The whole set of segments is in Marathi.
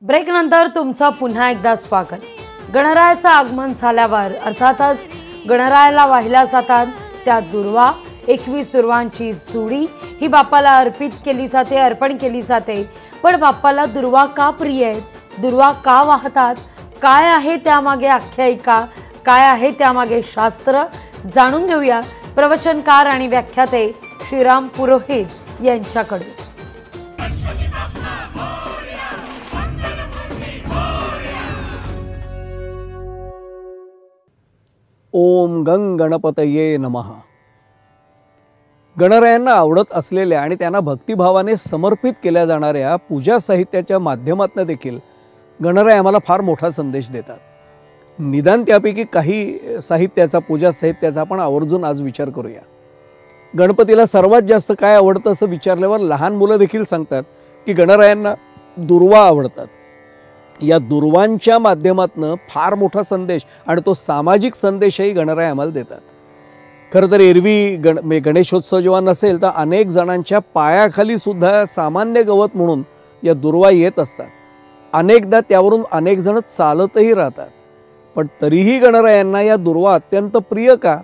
ब्रेक नंतर तुमचं पुन्हा एकदा स्वागत। गणरायाचं आगमन झाल्यावर अर्थातच गणरायाला वाहिल्या जातात त्या दुर्वा, 21 दुर्वांची जोडी ही बाप्पाला अर्पित केली जाते, अर्पण केली जाते। पण बाप्पाला दुर्वा का प्रिय आहेत, दुर्वा का वाहतात, काय आहे त्यामागे आख्यायिका, काय आहे त्यामागे शास्त्र, जाणून घेऊया प्रवचनकार आणि व्याख्याते श्रीराम पुरोहित यांच्याकडून। ओम गंग गणपतये नमः। गणरायांना आवडत असलेल्या आणि त्यांना भक्तिभावाने समर्पित केल्या जाणाऱ्या पूजा साहित्याच्या माध्यमातून देखील गणराय आम्हाला फार मोठा संदेश देतात। निदान त्यापैकी काही साहित्याचा, पूजा साहित्याचा आपण आवर्जून आज विचार करूया। गणपतीला सर्वात जास्त काय आवडतं असं विचारल्यावर लहान मुलं देखील सांगतात की गणरायांना दुर्वा आवडतात। या दुर्वांच्या माध्यमातून फार मोठा संदेश आणि तो सामाजिक संदेशही गणराय आम्हाला देतात। खरं तर एरवी गणेशोत्सव जेव्हा नसेल तर अनेक जणांच्या पायाखाली सुद्धा सामान्य गवत म्हणून या दुर्वा येत असतात। अनेकदा त्यावरून अनेक जण चालतही राहतात। पण तरीही गणरायांना या दुर्वा अत्यंत प्रिय का,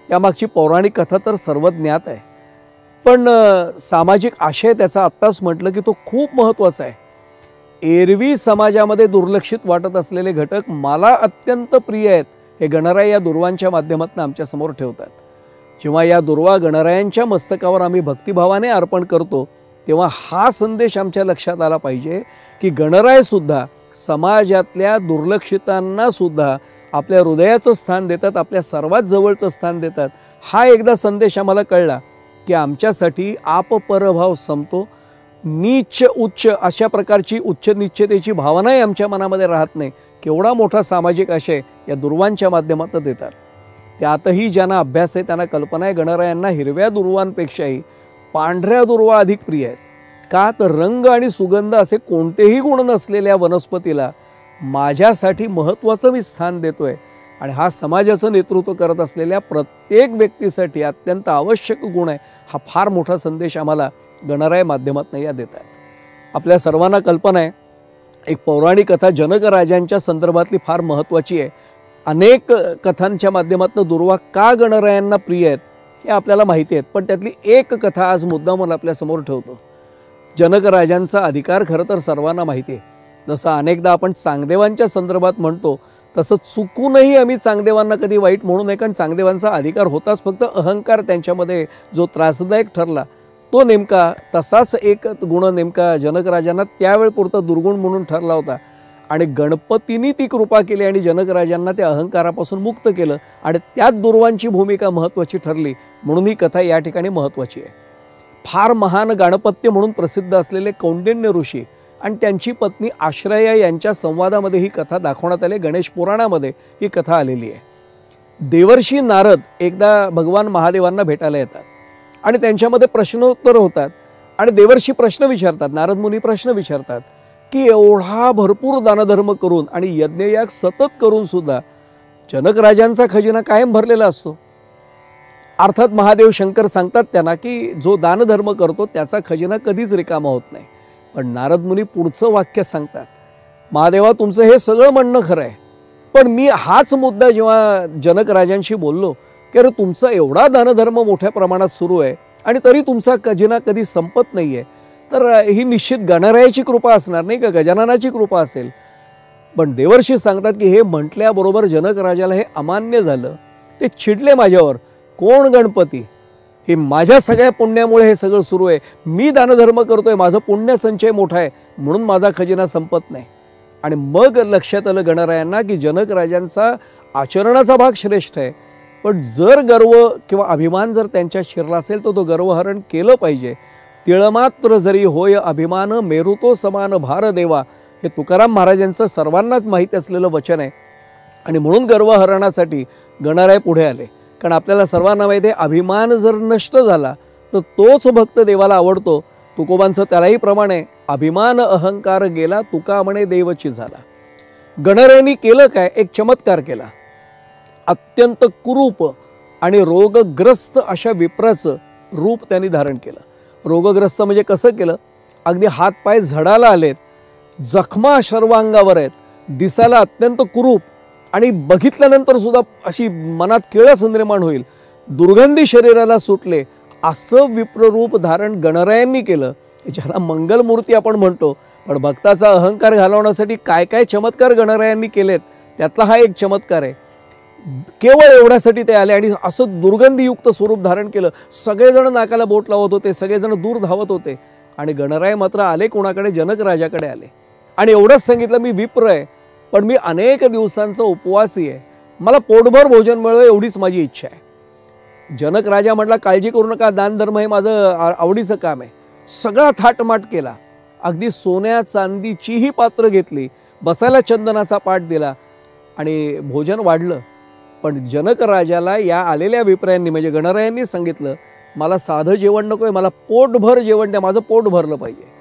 यामागची पौराणिक कथा तर सर्वज्ञात आहे। पण सामाजिक आशय त्याचा आत्ताच म्हटलं की तो खूप महत्त्वाचा आहे। एरवी समाजामध्ये दुर्लक्षित वाटत असलेले घटक मला अत्यंत प्रिय आहेत हे गणराय या दुर्वांच्या माध्यमातून आमच्या समोर ठेवतात। जेव्हा या दुर्वा गणरायांच्या मस्तकावर आम्ही भक्तिभावाने अर्पण करतो तेव्हा हा संदेश आमच्या लक्षात आला पाहिजे की गणराय सुद्धा समाजातल्या दुर्लक्षितांना सुद्धा आपल्या हृदयाचं स्थान देतात, आपल्या सर्वात जवळचं स्थान देतात। हा एकदा संदेश आम्हाला कळला की आमच्यासाठी आप-परभाव संपतो, नीच उच्च अशा प्रकारची उच्च निश्चतेची भावनाही आमच्या मनामध्ये राहत नाही। केवढा मोठा सामाजिक आशय या दुर्वांच्या माध्यमातून देतात। त्यातही ज्यांना अभ्यास आहे त्यांना कल्पना आहे गणरायांना हिरव्या दुर्वांपेक्षाही पांढऱ्या दुर्वा अधिक प्रिय आहेत। का तर रंग आणि सुगंध असे कोणतेही गुण नसलेल्या वनस्पतीला माझ्यासाठी महत्त्वाचं मी स्थान देतोय आणि हा समाजाचं नेतृत्व करत असलेल्या प्रत्येक व्यक्तीसाठी अत्यंत आवश्यक गुण आहे। हा फार मोठा संदेश आम्हाला गणराय माध्यमातून या देत आहेत। आपल्या सर्वांना कल्पना आहे एक पौराणिक कथा जनक राजांच्या संदर्भातली फार महत्त्वाची आहे। अनेक कथांच्या माध्यमातून दुर्वा का गणरायांना प्रिय आहेत हे आपल्याला माहिती आहे, पण त्यातली एक कथा आज मुद्दामून आपल्यासमोर ठेवतो। जनक राजांचा अधिकार खरं तर सर्वांना माहिती आहे। जसं अनेकदा आपण चांगदेवांच्या संदर्भात म्हणतो तसं चुकूनही आम्ही चांगदेवांना कधी वाईट म्हणू नये, कारण चांगदेवांचा अधिकार होताच, फक्त अहंकार त्यांच्यामध्ये जो त्रासदायक ठरला तो नेमका तसाच एक गुण नेमका जनक राजांना त्यावेळपुरता दुर्गुण म्हणून ठरला होता आणि गणपतींनी ती कृपा केली आणि जनक राजांना त्या अहंकारापासून मुक्त केलं आणि त्यात दुर्वांची भूमिका महत्त्वाची ठरली, म्हणून ही कथा या ठिकाणी महत्त्वाची आहे। फार महान गाणपत्य म्हणून प्रसिद्ध असलेले कौंडिन्य ऋषी आणि त्यांची पत्नी आश्रया यांच्या संवादामध्ये ही कथा दाखवण्यात आली। गणेश पुराणामध्ये ही कथा आलेली आहे। देवर्षी नारद एकदा भगवान महादेवांना भेटायला येतात आणि त्यांच्यामध्ये प्रश्नोत्तर होतात आणि देवर्षी प्रश्न विचारतात, नारद मुनी प्रश्न विचारतात की एवढा भरपूर दानधर्म करून आणि यज्ञयाग सतत करून सुद्धा जनक राजांचा खजिना कायम भरलेला असतो। अर्थात महादेव शंकर सांगतात त्यांना की जो दानधर्म करतो त्याचा खजिना कधीच रिकामा होत नाही। पण नारद मुनी पुढचं वाक्य सांगतात, महादेवा तुमचं हे सगळं म्हणणं खरं आहे, पण मी हाच मुद्दा जेव्हा जनक राजांशी बोललो की अरे तुमचा एवढा दानधर्म मोठ्या प्रमाणात सुरू आहे आणि तरी तुमचा खजिना कधी संपत नाहीये, तर ही निश्चित गणरायाची कृपा असणार नाही का, गजाननाची कृपा असेल। पण देवर्षी सांगतात की हे म्हटल्याबरोबर जनक राजाला हे अमान्य झालं, ते चिडले माझ्यावर, कोण गणपती, हे माझ्या सगळ्या पुण्यामुळे हे सगळं सुरू आहे, मी दानधर्म करतोय, माझं पुण्य संचय मोठा आहे म्हणून माझा खजिना संपत नाही। आणि मग लक्षात आलं गणरायांना की जनक राजांचा आचरणाचा भाग श्रेष्ठ आहे, पण जर गर्व किंवा अभिमान जर त्यांच्या शिरला असेल तर तो गर्वहरण केलं पाहिजे। तिळमात्र जरी होय अभिमान मेरुतो समान भार देवा, हे तुकाराम महाराजांचं सर्वांनाच माहीत असलेलं वचन आहे आणि म्हणून गर्वहरणासाठी गणराय पुढे आले। कारण आपल्याला सर्वांना माहिती आहे अभिमान जर नष्ट झाला तर तोच भक्त देवाला आवडतो। तुकोबांचं त्यालाही प्रमाणे अभिमान अहंकार गेला तुका म्हणे देवची झाला। गणरायांनी केलं काय, एक चमत्कार केला. अत्यंत कुरूप आणि रोगग्रस्त अशा विप्राचं रूप त्यांनी धारण केलं. रोगग्रस्त म्हणजे कसं केलं, अगदी हात पाय झडाला आलेत, जखमा सर्वांगावर आहेत, दिसायला अत्यंत कुरूप आणि बघितल्यानंतर सुद्धा अशी मनात किळस निर्माण होईल, दुर्गंधी शरीराला सुटले असं विप्ररूप धारण गणरायांनी केलं. ज्याला मंगलमूर्ती आपण म्हणतो, पण भक्ताचा अहंकार घालवण्यासाठी काय काय चमत्कार गणरायांनी केलेत त्यातला हा एक चमत्कार आहे. केवळ एवढ्यासाठी ते आले आणि असं दुर्गंधीयुक्त स्वरूप धारण केलं. सगळेजण नाकाला बोट लावत होते, सगळेजण दूर धावत होते आणि गणराय मात्र आले कोणाकडे, जनक राजाकडे आले आणि एवढंच सांगितलं, मी विप्र आहे पण मी अनेक दिवसांचा उपवासी आहे, मला पोटभर भोजन मिळावं एवढीच माझी इच्छा आहे. जनक राजा म्हटला, काळजी करू नका, दानधर्म हे माझं आवडीचं काम आहे. सगळा थाटमाट केला, अगदी सोन्या चांदीचीही पात्र घेतली, बसायला चंदनाचा पाट दिला आणि भोजन वाढलं. पण जनक राजाला या आलेल्या विप्रायांनी म्हणजे गणरायांनी सांगितलं, मला साधं जेवण नको आहे, मला पोटभर जेवण द्या, माझं पोट भरलं पाहिजे.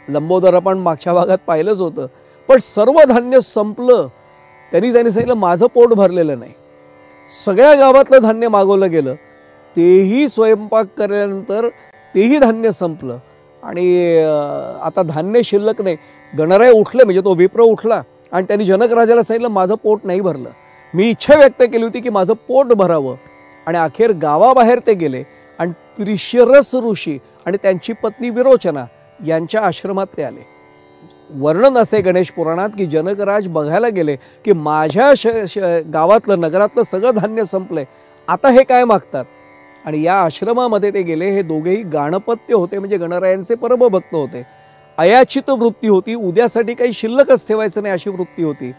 लंबोदर आपण मागच्या भागात पाहिलंच होतं, पण सर्व धान्य संपलं. त्यांनी सांगितलं, माझं पोट भरलेलं नाही. सगळ्या गावातलं धान्य मागवलं गेलं, तेही स्वयंपाक केल्यानंतर तेही धान्य संपलं आणि आता धान्य शिल्लक नाही. गणराय उठले म्हणजे तो विप्र उठला आणि त्यांनी जनक राजाला सांगितलं, माझं पोट नाही भरलं, मी इच्छा व्यक्त केली होती की माझं पोट भरावं. आणि अखेर गावाबाहेर ते गेले आणि त्रिशिरस ऋषी आणि त्यांची पत्नी विरोचना यांच्या आश्रमात ते आले. वर्णन असे गणेश पुराणात की जनकराज बघायला गेले की माझ्या गावातलं नगरातलं सगळं धान्य संपलंय, आता हे काय मागतात. आणि या आश्रमामध्ये ते गेले. हे दोघेही गाणपत्य होते म्हणजे गणरायांचे परमभक्त होते. अयाचित वृत्ती होती, उद्यासाठी काही शिल्लकच ठेवायचं नाही अशी वृत्ती होती.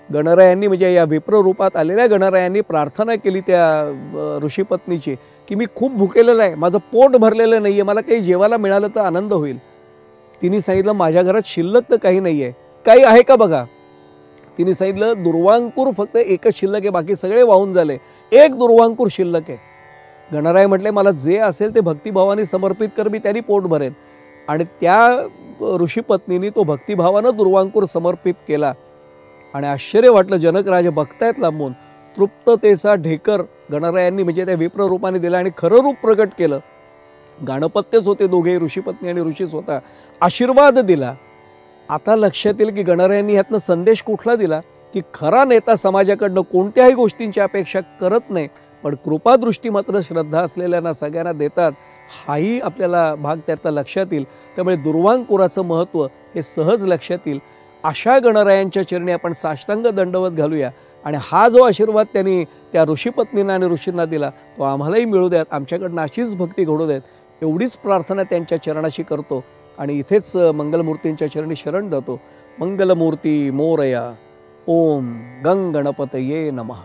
गणरायांनी म्हणजे या विप्र रूपात आलेल्या गणरायांनी प्रार्थना केली त्या ऋषीपत्नीची की मी खूप भुकेलेलं आहे, माझं पोट भरलेलं नाही आहे, मला काही जेवायला मिळालं तर आनंद होईल. तिने सांगितलं, माझ्या घरात शिल्लक तर काही नाही आहे, काही आहे का बघा. तिने सांगितलं, दुर्वांकूर फक्त एकच शिल्लक आहे, बाकी सगळे वाहून झाले, एक दुर्वांकूर शिल्लक आहे. गणराय म्हटले, मला जे असेल ते भक्तिभावाने समर्पित कर, मी त्यांनी पोट भरेन. आणि त्या ऋषीपत्नीने तो भक्तिभावानं दुर्वांकूर समर्पित केला. आणि आश्चर्य वाटलं, जनक राजा बघतायत लांबून. तृप्ततेचा ढेकर गणरायांनी म्हणजे त्या विप्र रूपाने दिला आणि खरं रूप प्रगट केलं. गाणपत्यच होते दोघे, ऋषीपत्नी आणि ऋषी स्वतः. आशीर्वाद दिला. आता लक्षात येईल की गणरायांनी ह्यातनं संदेश कुठला दिला की खरा नेता समाजाकडनं कोणत्याही गोष्टींची अपेक्षा करत नाही, पण कृपादृष्टी मात्र श्रद्धा असलेल्यांना सगळ्यांना देतात. हाही आपल्याला भाग त्यातला लक्षात येईल. त्यामुळे दुर्वांकुराचं महत्त्व हे सहज लक्षात येईल. अशा गणरायांच्या चरणी आपण साष्टांग दंडवत घालूया आणि हा जो आशीर्वाद त्यांनी त्या ऋषीपत्नींना आणि ऋषींना दिला तो आम्हालाही मिळू द्यात, आमच्याकडनं अशीच भक्ती घडू द्यात, एवढीच प्रार्थना त्यांच्या चरणाशी करतो आणि इथेच मंगलमूर्तींच्या चरणी शरण जातो. मंगलमूर्ती मोरया. ओम गंग गणपतये नमः.